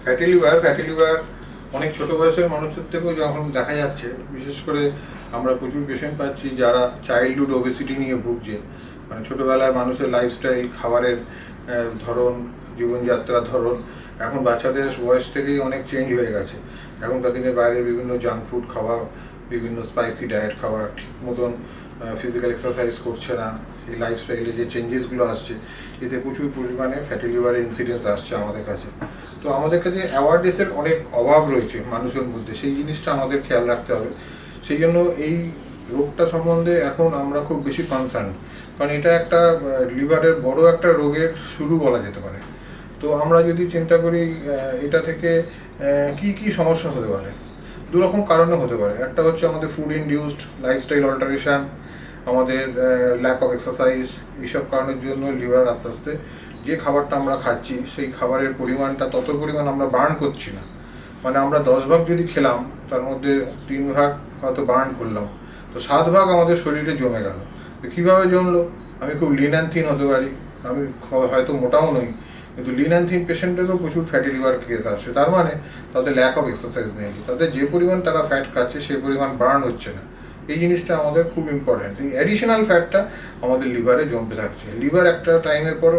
Fatty liver অনেক ছোট বয়সের মানুষের থেকেও যখন দেখা যাচ্ছে, বিশেষ করে আমরা প্রচুর পেশেন্ট পাচ্ছি যারা চাইল্ডহুড ওবেসিটি নিয়ে ভুগছে। মানে ছোটোবেলায় মানুষের লাইফস্টাইল, খাবারের ধরন, জীবনযাত্রার ধরন এখন বাচ্চাদের বয়স থেকেই অনেক চেঞ্জ হয়ে গেছে। এখনকার দিনে বাইরের বিভিন্ন জাঙ্ক ফুড খাওয়া, বিভিন্ন স্পাইসি ডায়েট খাওয়া, ঠিক মতন ফিজিক্যাল এক্সারসাইজ করছে না, এই লাইফস্টাইলে যে চেঞ্জেসগুলো আসছে এতে প্রচুর পরিমাণে ফ্যাটি লিভারের ইনসিডেন্স আসছে আমাদের কাছে। তো আমাদের কাছে অ্যাওয়ারনেসের অনেক অভাব রয়েছে মানুষের মধ্যে, সেই জিনিসটা আমাদের খেয়াল রাখতে হবে। সেই জন্য এই রোগটা সম্বন্ধে এখন আমরা খুব বেশি কনসার্ন, কারণ এটা একটা লিভারের বড় একটা রোগের শুরু বলা যেতে পারে। তো আমরা যদি চিন্তা করি এটা থেকে কি কি সমস্যা হতে পারে, দু রকম কারণে হতে পারে। একটা হচ্ছে আমাদের ফুড ইনডিউসড লাইফস্টাইল অল্টারেশন, আমাদের ল্যাক অফ এক্সারসাইজ, এইসব কারণের জন্য লিভার আস্তে আস্তে যে খাবারটা আমরা খাচ্ছি সেই খাবারের পরিমাণটা তত পরিমাণ আমরা বার্ন করছি না। মানে আমরা 10 ভাগ যদি খেলাম তার মধ্যে 3 ভাগ হয়তো বার্ন করলাম, তো 7 ভাগ আমাদের শরীরে জমে গেল। তো কীভাবে জমলো? আমি খুব লিন অ্যান্ড থিন হতে পারি, আমি হয়তো মোটাও নই, কিন্তু লিন অ্যান্ড থিন পেশেন্টেরও প্রচুর ফ্যাটি লিভার কেস আসছে। তার মানে তাদের ল্যাক অফ এক্সারসাইজ নেই, তাদের যে পরিমাণ তারা ফ্যাট খাচ্ছে সেই পরিমাণ বার্ন হচ্ছে না। এই জিনিসটা আমাদের খুব ইম্পর্ট্যান্ট। এই অ্যাডিশনাল ফ্যাটটা আমাদের লিভারে জমতে থাকছে। লিভার একটা টাইমের পর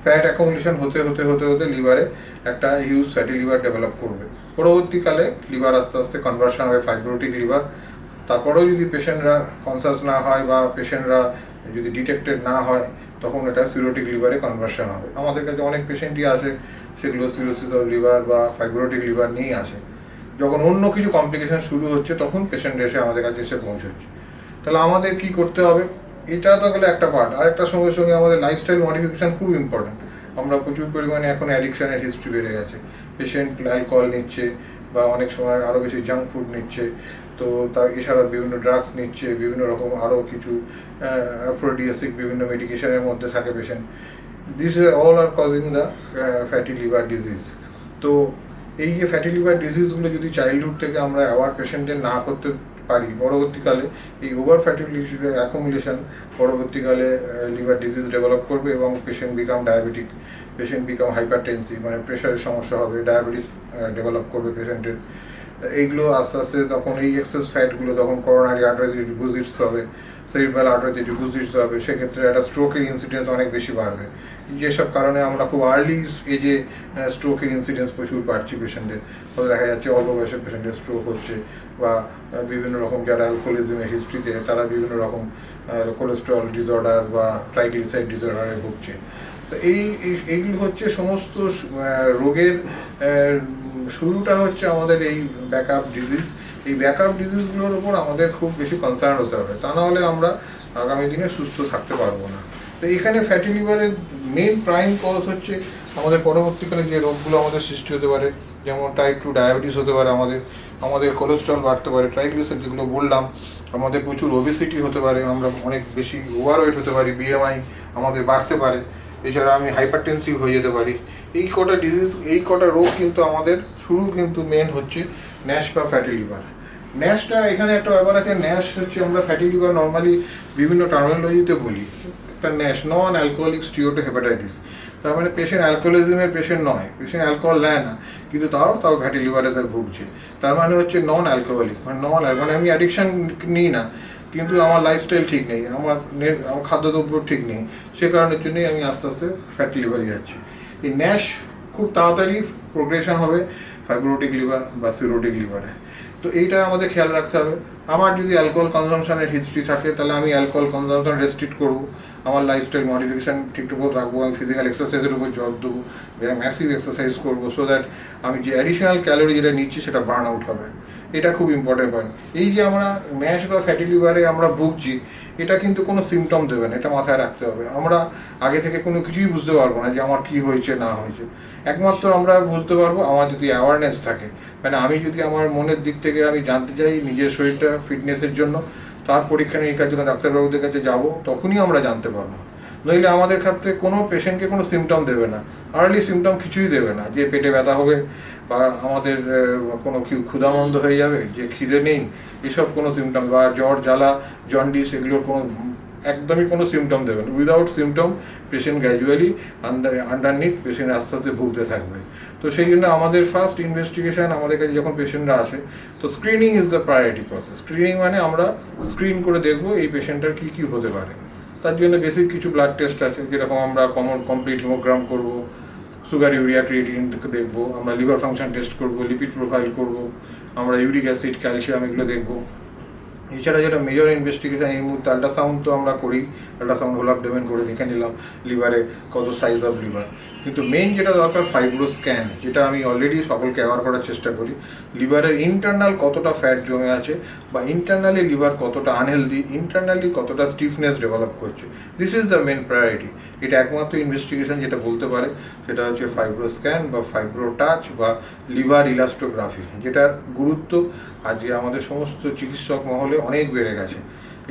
ফ্যাট অ্যাকুমুলেশন হতে হতে হতে হতে লিভারে একটা হিউজ ফ্যাটি লিভার ডেভেলপ করবে। পরবর্তীকালে লিভার আস্তে আস্তে কনভার্সন হবে ফাইব্রোটিক লিভার। তারপরেও যদি পেশেন্টরা কনসাস না হয় বা পেশেন্টরা যদি ডিটেক্টেড না হয়, তখন এটা সিরোটিক লিভারে কনভার্সন হবে। আমাদের কাছে অনেক পেশেন্টই আসে সেগুলো সিরোসিস অফ লিভার বা ফাইব্রোটিক লিভার নিয়েই আসে। যখন অন্য কিছু কমপ্লিকেশন শুরু হচ্ছে তখন পেশেন্ট এসে আমাদের কাছে এসে পৌঁছচ্ছে। তাহলে আমাদের কি করতে হবে? এটা তো গেলে একটা পার্ট। আরেকটা সঙ্গে সঙ্গে আমাদের লাইফস্টাইল মডিফিকেশান খুব ইম্পর্টেন্ট। আমরা প্রচুর পরিমাণে এখন অ্যাডিকশানের হিস্ট্রি বেড়ে গেছে। পেশেন্ট অ্যালকোহল নিচ্ছে বা অনেক সময় আরও বেশি জাঙ্ক ফুড নিচ্ছে, তো তার এছাড়া বিভিন্ন ড্রাগস নিচ্ছে, বিভিন্ন রকম আরও কিছু অ্যাফ্রোডিয়াসিক বিভিন্ন মেডিকেশনের মধ্যে থাকে patient. This all are causing the fatty liver disease. তো এই যে ফ্যাটি লিভার ডিজিজগুলো যদি চাইল্ডহুড থেকে আমরা অ্যাওয়ার পেশেন্টদের না করতে পারি, পরবর্তীকালে এই ওভার ফ্যাটি লিভার অ্যাকুমুলেশন পরবর্তীকালে লিভার ডিজিজ ডেভেলপ করবে এবং patient become diabetic, patient become hypertensive, মানে প্রেশারের সমস্যা হবে, ডায়াবেটিস ডেভেলপ করবে পেশেন্টের। এইগুলো আস্তে আস্তে তখন এই এক্সেস ফ্যাটগুলো তখন করোনারি আর্টারি ডিপোজিটস হবে, সেরিব্রাল আর্টারি ডিপোজিটস হবে, সেক্ষেত্রে একটা স্ট্রোকের ইনসিডেন্স অনেক বেশি বাড়বে। যেসব কারণে আমরা খুব আর্লি এজে স্ট্রোকের ইনসিডেন্স প্রচুর পাচ্ছি পেশেন্টের। ফলে দেখা যাচ্ছে অল্প বয়সের পেশেন্টের স্ট্রোক হচ্ছে, বা বিভিন্ন রকম যারা অ্যালকোহলিজমের হিস্ট্রিতে তারা বিভিন্ন রকম কোলেস্ট্রল ডিসঅর্ডার বা ট্রাইগ্লিসাইড ডিসঅর্ডারে ভুগছে। তো এইগুলো হচ্ছে সমস্ত রোগের শুরুটা হচ্ছে আমাদের এই ব্যাকআপ ডিজিজ। এই ব্যাকআপ ডিজিজগুলোর উপর আমাদের খুব বেশি কনসার্ন হতে হবে, তা নাহলে আমরা আগামী দিনে সুস্থ থাকতে পারবো না। তো এখানে ফ্যাটি লিভারের মেন প্রাইম কজ হচ্ছে আমাদের পরবর্তীকালে যে রোগগুলো আমাদের সৃষ্টি হতে পারে, যেমন টাইপ 2 ডায়াবেটিস হতে পারে, আমাদের কোলেস্ট্রল বাড়তে পারে, ট্রাইগ্লিসাইড যেগুলো বললাম, আমাদের প্রচুর ওবেসিটি হতে পারে, আমরা অনেক বেশি ওভারওয়েট হতে পারি, বিএমআই আমাদের বাড়তে পারে, এছাড়া আমি হাইপারটেনসিভ হয়ে যেতে পারি। এই কটা ডিজিজ, এই কটা রোগ কিন্তু আমাদের শুরু কিন্তু মেন হচ্ছে ন্যাশ বা ফ্যাটি লিভার। ন্যাশটা এখানে একটা ব্যাপার আছে। ন্যাশ হচ্ছে আমরা ফ্যাটি লিভার নর্মালি বিভিন্ন টার্মিনোলজিতে বলি একটা ন্যাশ, নন অ্যালকোহলিক স্টিওটো হেপাটাইটিস। তার মানে পেশেন্ট অ্যালকোহলিজমের পেশেন্ট নয়, পেশেন্ট অ্যালকোহল নেয় না, কিন্তু তাও ফ্যাটি লিভারে তার ভুগছে। তার মানে হচ্ছে নন অ্যালকোহলিক, মানে আমি অ্যাডিকশান নিই না, কিন্তু আমার লাইফস্টাইল ঠিক নেই, আমার খাদ্যদ্রব্য ঠিক নেই, সে কারণের জন্যই আমি আস্তে আস্তে ফ্যাটি লিভারে যাচ্ছি। এই ন্যাশ খুব তাড়াতাড়ি প্রোগ্রেশন হবে ফাইব্রোটিক লিভার বা সিরোটিক লিভারে। তো এইটা আমাদের খেয়াল রাখতে হবে। আমার যদি অ্যালকোহল কনজামশনের হিস্ট্রি থাকে তাহলে আমি অ্যালকোহল কনজামশন রেস্ট্রিক্ট করবো, আমার লাইফস্টাইল মডিফিকেশান ঠিকঠাক রাখবো, আমি ফিজিক্যাল এক্সারসাইজের উপর জোর দেবো, ম্যাসিভ এক্সারসাইজ করবো, সো দ্যাট আমি যে অ্যাডিশনাল ক্যালোরি যেটা নিচ্ছি সেটা বার্ন আউট হবে। এটা খুব ইম্পর্টেন্ট পয়েন্ট। এই যে আমরা ন্যাশ বা ফ্যাটি লিভারে আমরা ভুগছি, এটা কিন্তু কোনো সিমটম দেবে না, এটা মাথায় রাখতে হবে। আমরা আগে থেকে কোনো কিছুই বুঝতে পারবো না যে আমার কি হয়েছে না হয়েছে। একমাত্র আমরা বুঝতে পারবো আমার যদি অ্যাওয়ারনেস থাকে, মানে আমি যদি আমার মনের দিক থেকে আমি জানতে চাই নিজের শরীরটা ফিটনেসের জন্য, তার পরীক্ষা নিরীক্ষার জন্য ডাক্তারবাবুদের কাছে যাব, তখনই আমরা জানতে পারবো। নইলে আমাদের ক্ষেত্রে কোনো পেশেন্টকে কোনো সিমটম দেবে না, আর্লি সিমটম কিছুই দেবে না, যে পেটে ব্যথা হবে বা আমাদের কোনো ক্ষুধামন্দ হয়ে যাবে, যে খিদে নেই, এসব কোনো সিমটম, বা জ্বর জ্বালা জন্ডিস, এগুলোর কোনো একদমই কোনো সিমটম দেবেন, without symptom patient gradually underneath patient আস্তে আস্তে ভুগতে থাকবে। তো সেই জন্য আমাদের ফার্স্ট ইনভেস্টিগেশন, আমাদের কাছে যখন পেশেন্টরা আসে, তো screening is the priority process. Screening মানে আমরা স্ক্রিন করে দেখবো এই পেশেন্টটার কী কী হতে পারে। তার জন্য বেসিক কিছু ব্লাড টেস্ট আছে, যেরকম আমরা কমপ্লিট হিমোগ্রাম করবো, সুগার ইউরিয়া ক্রিয়েটিন দেখবো, আমরা লিভার ফাংশন টেস্ট করবো, লিপিড প্রোফাইল করবো, আমরা ইউরিক অ্যাসিড, ক্যালসিয়াম এগুলো দেখবো। এছাড়া যেটা মেজর ইনভেস্টিগেশন এই মুহূর্তে আল্ট্রাসাউন্ড তো আমরা করি, আল্ট্রাসাউন্ড হোল অফ ডেমেন করে দেখে নিলাম লিভারে কত সাইজ অফ লিভার। কিন্তু মেইন যেটা দরকার ফাইব্রো স্ক্যান, যেটা আমি অলরেডি সকলকে অ্যাওয়ার করার চেষ্টা করি। লিভারের ইন্টারনাল কতটা ফ্যাট জমে আছে, বা ইন্টারনালি লিভার কতটা আনহেলদি, ইন্টারনালি কতটা স্টিফনেস ডেভেলপ করছে, this is the main priority. এটা একমাত্র ইনভেস্টিগেশন যেটা বলতে পারে, সেটা হচ্ছে ফাইব্রো স্ক্যান বা ফাইব্রো টাচ বা লিভার ইলাস্টোগ্রাফি, যেটার গুরুত্ব আজকে আমাদের সমস্ত চিকিৎসক মহলে অনেক বেড়ে গেছে।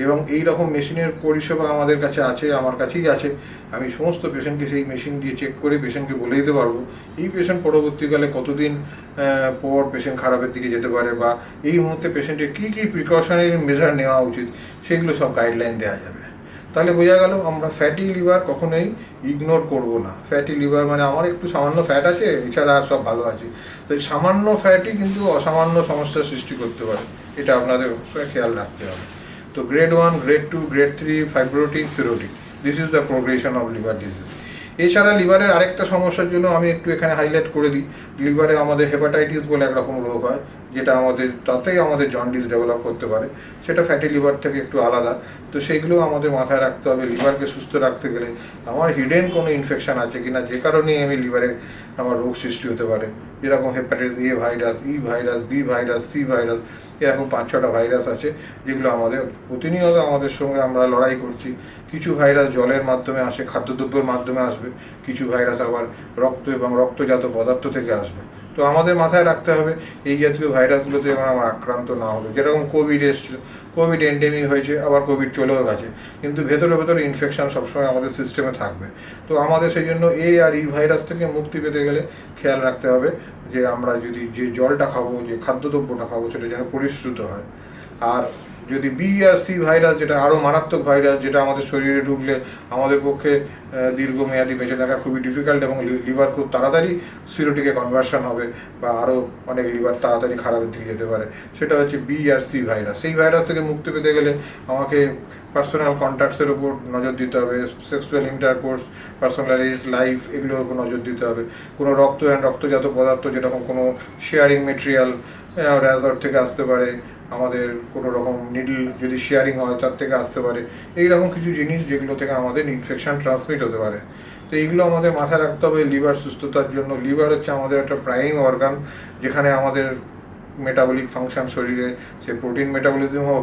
এবং এই রকম মেশিনের পরিষেবা আমাদের কাছে আছে, আমার কাছেই আছে। আমি সমস্ত পেশেন্টকে সেই মেশিন দিয়ে চেক করে পেশেন্টকে বলে দিতে পারবো এই পেশেন্ট পরবর্তীকালে কতদিন পর পেশেন্ট খারাপের দিকে যেতে পারে, বা এই মুহূর্তে পেশেন্টের কী কী প্রিকশনারি মেজার নেওয়া উচিত, সেগুলো সব গাইডলাইন দেওয়া যাবে। তাহলে বোঝা গেল আমরা ফ্যাটি লিভার কখনোই ইগনোর করব না। ফ্যাটি লিভার মানে আমার একটু সামান্য ফ্যাট আছে, এছাড়া আর সব ভালো আছে। তো এই সামান্য ফ্যাটই কিন্তু অসামান্য সমস্যার সৃষ্টি করতে পারে, এটা আপনাদের অবশ্যই খেয়াল রাখতে হবে। তো grade 1, grade 2, grade 3 fibrotic, cirrhotic, this is the progression of liver disease. এছাড়া লিভারের আরেকটা সমস্যার জন্য আমি একটু এখানে হাইলাইট করে দিই, লিভারে আমাদের হেপাটাইটিস বলে একরকম রোগ হয়, যেটা তাতেই আমাদের জন্ডিস ডেভেলপ করতে পারে। সেটা ফ্যাটি লিভার থেকে একটু আলাদা। তো সেইগুলো আমাদের মাথায় রাখতে হবে। লিভারকে সুস্থ রাখতে গেলে আমার হিডেন কোনো ইনফেকশন আছে কিনা, যে কারণেই আমি লিভারে আমার রোগ সৃষ্টি হতে পারে, যেরকম hepatitis A virus, E virus, B virus, C virus, এরকম 5-6টা ভাইরাস আছে, যেগুলো আমাদের প্রতিনিয়ত আমাদের সঙ্গে আমরা লড়াই করছি। কিছু ভাইরাস জলের মাধ্যমে আসে, খাদ্যদ্রব্যের মাধ্যমে আসবে, কিছু ভাইরাস আবার রক্ত এবং রক্তজাত পদার্থ থেকে আসবে। তো আমাদের মাথায় রাখতে হবে এই জাতীয় ভাইরাসগুলোতে যেমন আমরা আক্রান্ত না হবে। যেরকম কোভিড এসেছিল, কোভিড এন্ডেমিক হয়েছে, আবার কোভিড চলেও গেছে, কিন্তু ভেতরে ভেতরে ইনফেকশন সবসময় আমাদের সিস্টেমে থাকবে। তো আমাদের সেই জন্য এ আর ই ভাইরাস থেকে মুক্তি পেতে গেলে খেয়াল রাখতে হবে যে আমরা যদি যে জলটা খাবো, যে খাদ্যদ্রব্যটা খাবো, সেটা যেন পরিশ্রুত হয়। আর যদি বি আর সি ভাইরাস, যেটা আরও মারাত্মক ভাইরাস, যেটা আমাদের শরীরে ঢুকলে আমাদের পক্ষে দীর্ঘমেয়াদী বেঁচে থাকা খুবই ডিফিকাল্ট, এবং লিভার খুব তাড়াতাড়ি সিরোটিকে কনভার্সন হবে, বা আরও অনেক লিভার তাড়াতাড়ি খারাপের দিকে যেতে পারে, সেটা হচ্ছে বি আর সি ভাইরাস। সেই ভাইরাস থেকে মুক্তি পেতে গেলে আমাকে পার্সোনাল কন্ট্যাক্টসের উপর নজর দিতে হবে, সেক্সুয়াল ইন্টারকোর্স, পার্সোনালাইজ লাইফ, এগুলোর উপর নজর দিতে হবে। কোনো রক্তজাত পদার্থ, যেরকম কোনো শেয়ারিং মেটেরিয়াল রেজর থেকে আসতে পারে, আমাদের কোনো রকম নিডল যদি শেয়ারিং হয় তার থেকে আসতে পারে, এইরকম কিছু জিনিস যেগুলো থেকে আমাদের ইনফেকশন ট্রান্সমিট হতে পারে। তো এইগুলো আমাদের মাথায় রাখতে হবে লিভার সুস্থতার জন্য। লিভার হচ্ছে আমাদের একটা প্রাইম অর্গান, যেখানে আমাদের মেটাবলিক ফাংশন শরীরে, সে প্রোটিন মেটাবলিজম হোক,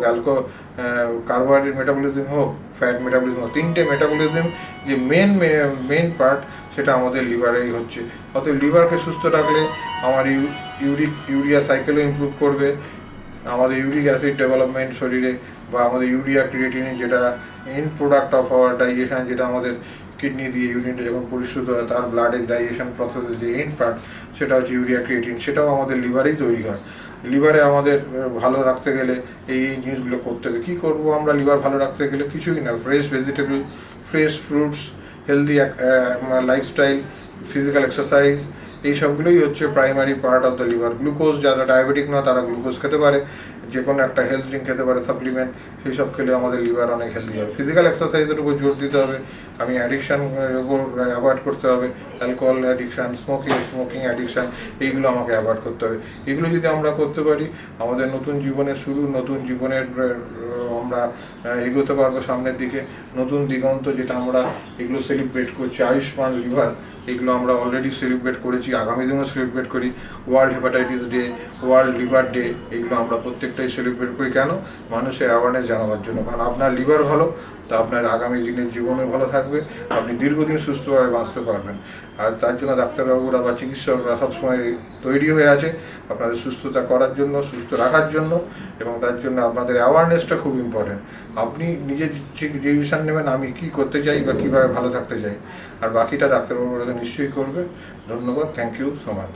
কার্বোহাইড্রেট মেটাবলিজম হোক, ফ্যাট মেটাবলিজম হোক, 3টে মেটাবলিজম যে মেন পার্ট, সেটা আমাদের লিভারেই হচ্ছে। অতএব লিভারকে সুস্থ রাখলে আমার ইউরিয়া সাইকেলও ইমপ্রুভ করবে, আমাদের ইউরিক অ্যাসিড ডেভেলপমেন্ট শরীরে, বা আমাদের ইউরিয়া ক্রিয়েটিনিন, যেটা and product of our digestion, যেটা আমাদের কিডনি দিয়ে ইউরিনটা যখন পরিশ্রুত হয় তার ব্লাডের ডাইজেশন প্রসেসের যে এন্ড পার্ট, সেটা হচ্ছে ইউরিয়া ক্রিয়েটিন, সেটাও আমাদের লিভারেই তৈরি হয়। লিভারে আমাদের ভালো রাখতে গেলে এই জিনিসগুলো করতে হবে। কী করবো আমরা লিভার ভালো রাখতে গেলে? কিছুই না, fresh vegetable, fresh fruits, healthy lifestyle, physical exercise, এই সবগুলোই হচ্ছে primary part of the liver. Glucose, যারা ডায়াবেটিক নয় তারা গ্লুকোজ খেতে পারে, যে কোনো একটা হেলথ ড্রিঙ্ক খেতে পারে, সাপ্লিমেন্ট, সেই সব খেলে আমাদের লিভার অনেক হেলদি হবে। ফিজিক্যাল এক্সারসাইজের উপর জোর দিতে হবে। আমি অ্যাডিকশানের উপর অ্যাভয়েড করতে হবে, অ্যালকোহল অ্যাডিকশান, স্মোকিং অ্যাডিকশান, এইগুলো আমাকে অ্যাভয়েড করতে হবে। এগুলো যদি আমরা করতে পারি, আমাদের নতুন জীবনের শুরু, নতুন জীবনের আমরা এগোতে পারবো সামনের দিকে, নতুন দিগন্ত, যেটা আমরা এগুলো সেলিব্রেট করছি। আয়ুষ্মান লিভার, এগুলো আমরা অলরেডি সেলিব্রেট করেছি, আগামী দিনও সেলিব্রেট করি। World hepatitis day, world liver day, এগুলো আমরা প্রত্যেকটাই সেলিব্রেট করি। কেন? মানুষের অ্যাওয়ারনেস জানাবার জন্য। কারণ আপনার লিভার ভালো, তা আপনার আগামী দিনের জীবনে ভালো থাকবে, আপনি দীর্ঘদিন সুস্থভাবে বাঁচতে পারবেন। আর তার জন্য ডাক্তারবাবুরা বা চিকিৎসকরা সবসময় তৈরি হয়ে আছে আপনাদের সুস্থতা করার জন্য, সুস্থ রাখার জন্য, এবং তার জন্য আপনাদের অ্যাওয়ারনেসটা খুব ইম্পর্টেন্ট। আপনি নিজে ডিসিশন নেবেন আমি কী করতে চাই বা কীভাবে ভালো থাকতে চাই, আর বাকিটা ডাক্তারবাবুরা নিশ্চয়ই করবে। ধন্যবাদ, থ্যাংক ইউ সো মাচ।